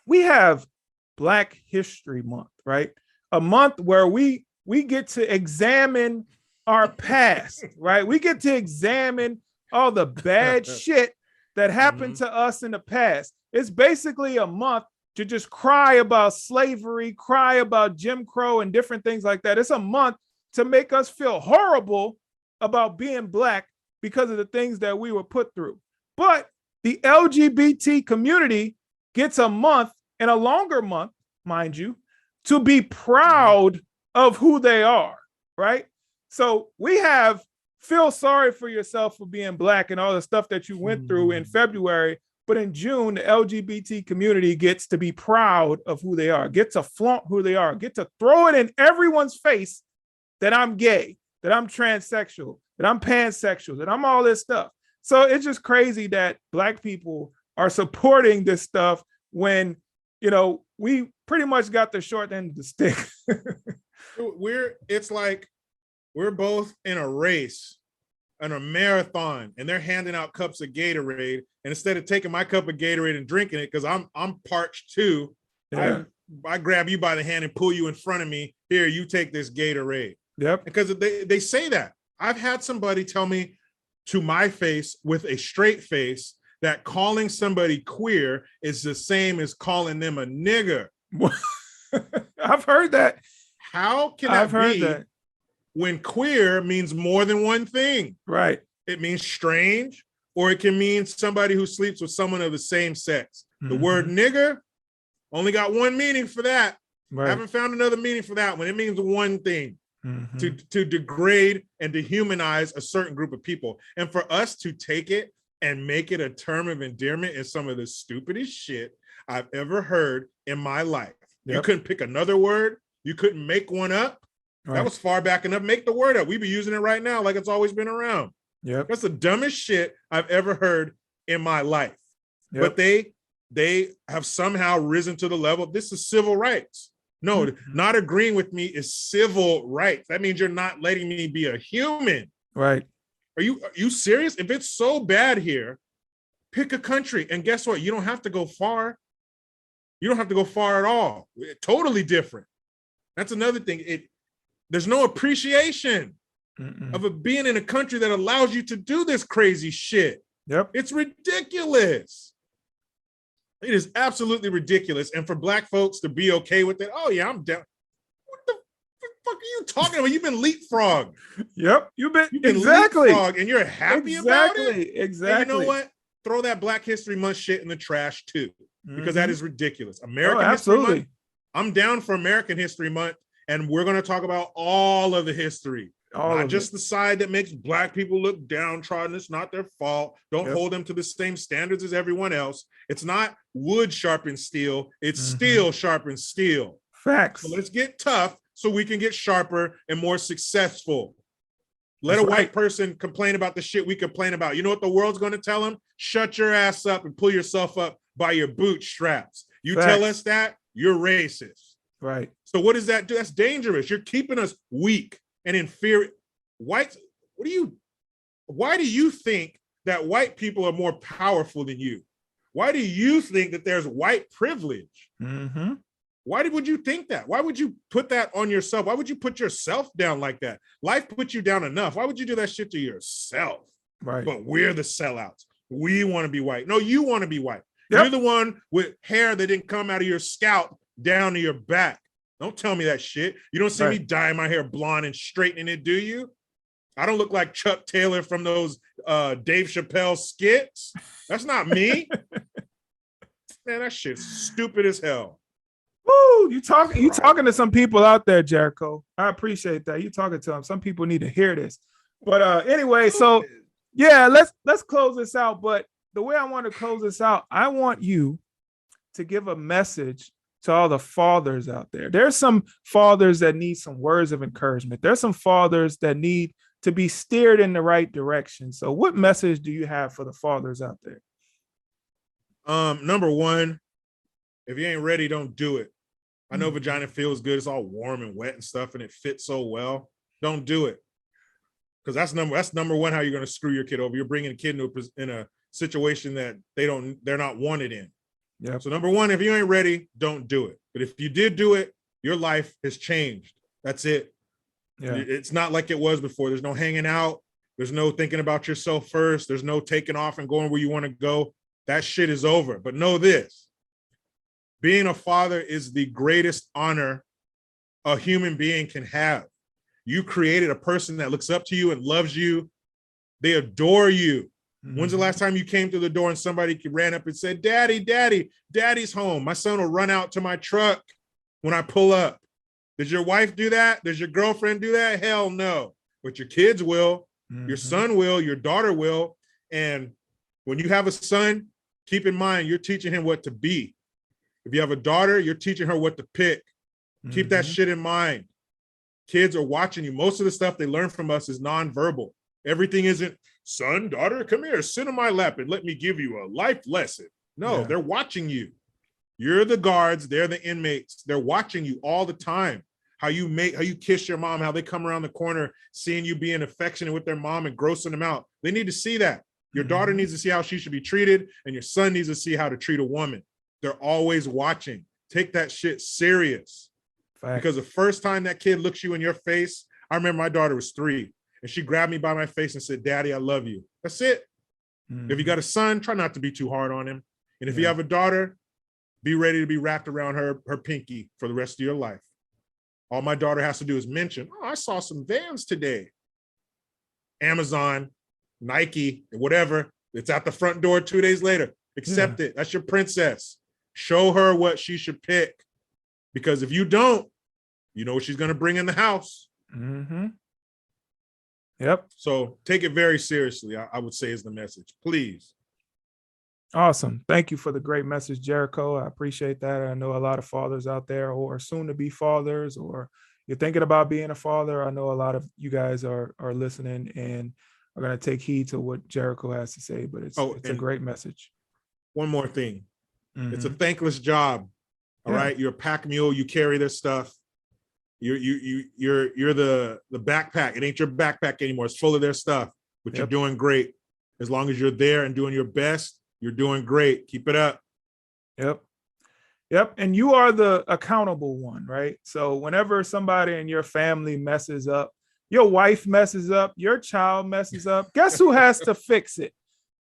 We have Black History Month, right? A month where we get to examine our past, right? We get to examine all the bad shit that happened to us in the past. It's basically a month to just cry about slavery, cry about Jim Crow and different things like that. It's a month to make us feel horrible about being Black because of the things that we were put through. But the LGBT community gets a month, and a longer month, mind you, to be proud of who they are, right? So we have feel sorry for yourself for being Black and all the stuff that you went through in February. But in June, the LGBT community gets to be proud of who they are, get to flaunt who they are, get to throw it in everyone's face that I'm gay, that I'm transsexual, that I'm pansexual, that I'm all this stuff. So it's just crazy that Black people are supporting this stuff when, we pretty much got the short end of the stick. It's like we're both in a race, in a marathon, and they're handing out cups of Gatorade. And instead of taking my cup of Gatorade and drinking it, because I'm parched too, I grab you by the hand and pull you in front of me. Here, you take this Gatorade. Yep. Because they say that. I've had somebody tell me to my face with a straight face that calling somebody queer is the same as calling them a nigger. I've heard that. How can I've heard be that when queer means more than one thing? Right. It means strange, or it can mean somebody who sleeps with someone of the same sex. The word nigger only got one meaning for that. Right. I haven't found another meaning for that one. It means one thing. To degrade and dehumanize a certain group of people. And for us to take it and make it a term of endearment is some of the stupidest shit I've ever heard in my life. Yep. You couldn't pick another word. You couldn't make one up. Right. That was far back enough. Make the word up. We be using it right now like it's always been around. Yep. That's the dumbest shit I've ever heard in my life. Yep. But they have somehow risen to the level of this is civil rights. No, not agreeing with me is civil rights. That means you're not letting me be a human. Right. Are you serious? If it's so bad here, pick a country. And guess what? You don't have to go far. You don't have to go far at all. Totally different. That's another thing. There's no appreciation of it being in a country that allows you to do this crazy shit. Yep. It's ridiculous. It is absolutely ridiculous. And for Black folks to be okay with it, oh yeah, I'm down. What the fuck are you talking about? You've been leapfrogged. Yep, you've been exactly. Leapfrogged, and you're happy about it? Exactly. And you know what? Throw that Black History Month shit in the trash too, because that is ridiculous. American History Month, I'm down for American History Month, and we're going to talk about all of the history. Not just the side that makes Black people look downtrodden. It's not their fault. Don't hold them to the same standards as everyone else. It's not wood sharpens steel. It's steel sharpens steel. Facts. So let's get tough so we can get sharper and more successful. Let a white person complain about the shit we complain about. You know what the world's going to tell them? Shut your ass up and pull yourself up by your bootstraps. You tell us that, you're racist. Right. So what does that do? That's dangerous. You're keeping us weak and inferior. Whites, why do you think that white people are more powerful than you? Why do you think that there's white privilege? Why would you think that? Why would you put that on yourself? Why would you put yourself down like that? Life put you down enough. Why would you do that shit to yourself? Right. But we're the sellouts. We want to be white. No, you want to be white. Yep. You're the one with hair that didn't come out of your scalp down to your back. Don't tell me that shit. You don't see me dyeing my hair blonde and straightening it, do you? I don't look like Chuck Taylor from those Dave Chappelle skits. That's not me. Man, that shit's stupid as hell. Woo, you talking to some people out there, Jericho. I appreciate that. You talking to them. Some people need to hear this. But anyway, so yeah, let's close this out. But the way I want to close this out, I want you to give a message to all the fathers out there. There's some fathers that need some words of encouragement. There's some fathers that need to be steered in the right direction. So what message do you have for the fathers out there? Number one, if you ain't ready, don't do it. I know vagina feels good. It's all warm and wet and stuff, and it fits so well. Don't do it. Because that's number one, how you're going to screw your kid over. You're bringing a kid in a situation that they're not wanted in. Yeah. So number one, if you ain't ready, don't do it. But if you did do it, your life has changed. That's it. Yeah. It's not like it was before. There's no hanging out. There's no thinking about yourself first. There's no taking off and going where you want to go. That shit is over. But know this, being a father is the greatest honor a human being can have. You created a person that looks up to you and loves you. They adore you. Mm-hmm. When's the last time you came to the door and somebody ran up and said, Daddy, Daddy, Daddy's home. My son will run out to my truck when I pull up. Does your wife do that? Does your girlfriend do that? Hell no. But your kids will. Mm-hmm. Your son will. Your daughter will. And when you have a son, keep in mind, you're teaching him what to be. If you have a daughter, you're teaching her what to pick. Mm-hmm. Keep that shit in mind. Kids are watching you. Most of the stuff they learn from us is nonverbal. Everything isn't, son, daughter, come here, sit on my lap and let me give you a life lesson. No, they're watching you. You're the guards. They're the inmates. They're watching you all the time. How you kiss your mom, how they come around the corner, seeing you being affectionate with their mom and grossing them out. They need to see that. Your daughter needs to see how she should be treated, and your son needs to see how to treat a woman. They're always watching. Take that shit serious. Fact. Because the first time that kid looks you in your face, I remember my daughter was 3, and she grabbed me by my face and said, Daddy, I love you. That's it. Mm-hmm. If you got a son, try not to be too hard on him. And if you have a daughter, be ready to be wrapped around her pinky for the rest of your life. All my daughter has to do is mention, oh, I saw some Vans today. Amazon, Nike, whatever. It's at the front door 2 days later. Accept it. That's your princess. Show her what she should pick. Because if you don't, you know what she's going to bring in the house. Mm-hmm. Yep. So take it very seriously, I would say, is the message. Please. Awesome. Thank you for the great message, Jericho. I appreciate that. I know a lot of fathers out there who are soon to be fathers, or you're thinking about being a father. I know a lot of you guys are listening and are going to take heed to what Jericho has to say, but it's a great message. One more thing. Mm-hmm. It's a thankless job. All right. You're a pack mule. You carry this stuff. You're the backpack. It ain't your backpack anymore. It's full of their stuff, but you're doing great. As long as you're there and doing your best, you're doing great. Keep it up. Yep. And you are the accountable one, right? So whenever somebody in your family messes up, your wife messes up, your child messes up, guess who has to fix it?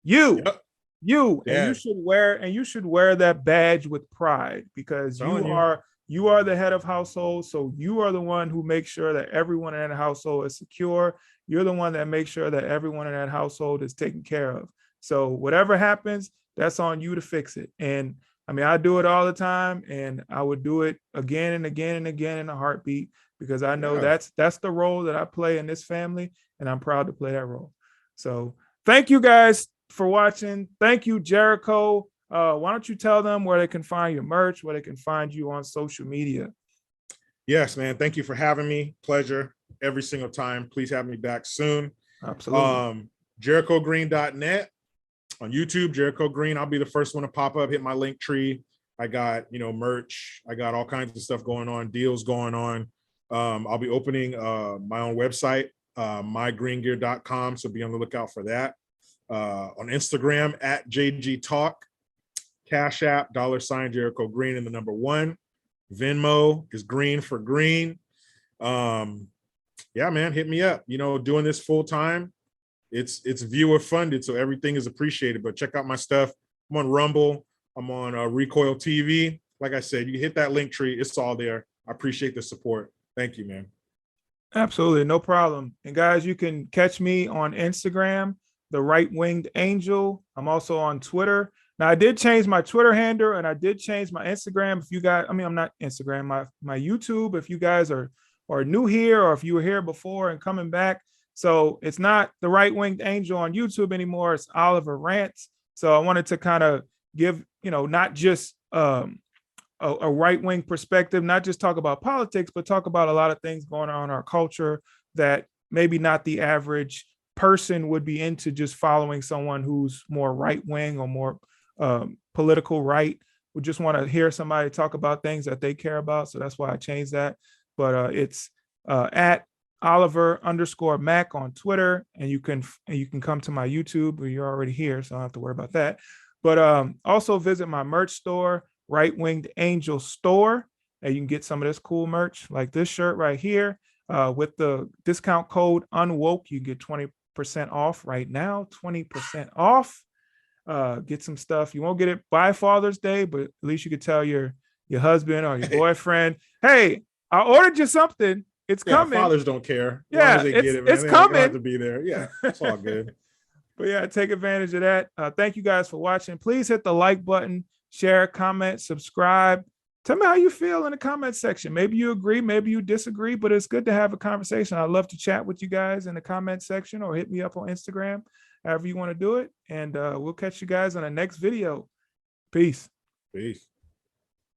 You. Yep. And you should wear that badge with pride, because you are the head of household. So you are the one who makes sure that everyone in that household is secure. You're the one that makes sure that everyone in that household is taken care of. So whatever happens, that's on you to fix it. And I mean, I do it all the time, and I would do it again and again and again in a heartbeat, because I know that's the role that I play in this family, and I'm proud to play that role. So thank you guys for watching. Thank you, Jericho. Why don't you tell them where they can find your merch, where they can find you on social media? Yes, man. Thank you for having me. Pleasure every single time. Please have me back soon. Absolutely. JerichoGreen.net. On YouTube, Jericho Green. I'll be the first one to pop up, hit my link tree. I got, merch. I got all kinds of stuff going on, deals going on. I'll be opening my own website, mygreengear.com. So be on the lookout for that. On Instagram at JG Talk, Cash App, $ Jericho Green and the number 1. Venmo is green for green. Yeah, man, hit me up. Doing this full time. It's viewer funded, so everything is appreciated. But check out my stuff. I'm on Rumble. I'm on Recoil TV. like I said, you hit that link tree. It's all there. I appreciate the support. Thank you, man. Absolutely, no problem. And guys, you can catch me on Instagram, the Right Winged Angel. I'm also on Twitter. Now, I did change my Twitter handle and I did change my Instagram. If you guys, I mean, I'm not Instagram, my YouTube. If you guys are new here, or if you were here before and coming back, so it's not the Right Winged Angel on YouTube anymore. It's Oliver Rants. So I wanted to kind of give, not just a right-wing perspective, not just talk about politics, but talk about a lot of things going on in our culture that maybe not the average person would be into, just following someone who's more right-wing or more political right. We just want to hear somebody talk about things that they care about. So that's why I changed that. But it's at Oliver_Mac on Twitter, and you can come to my YouTube, where you're already here, so I don't have to worry about that. But also visit my merch store, Right Winged Angel Store, and you can get some of this cool merch, like this shirt right here, with the discount code UNWOKE. You get 20% off right now. 20% off. Get some stuff. You won't get it by Father's Day, but at least you could tell your husband or your boyfriend, hey, I ordered you something. It's coming. Fathers don't care. Yeah, as long as they get it, man. It's coming. They don't have to be there. Yeah, it's all good. But yeah, take advantage of that. Thank you guys for watching. Please hit the like button, share, comment, subscribe. Tell me how you feel in the comment section. Maybe you agree, maybe you disagree, but it's good to have a conversation. I'd love to chat with you guys in the comment section, or hit me up on Instagram, however you want to do it. And we'll catch you guys on the next video. Peace. Peace.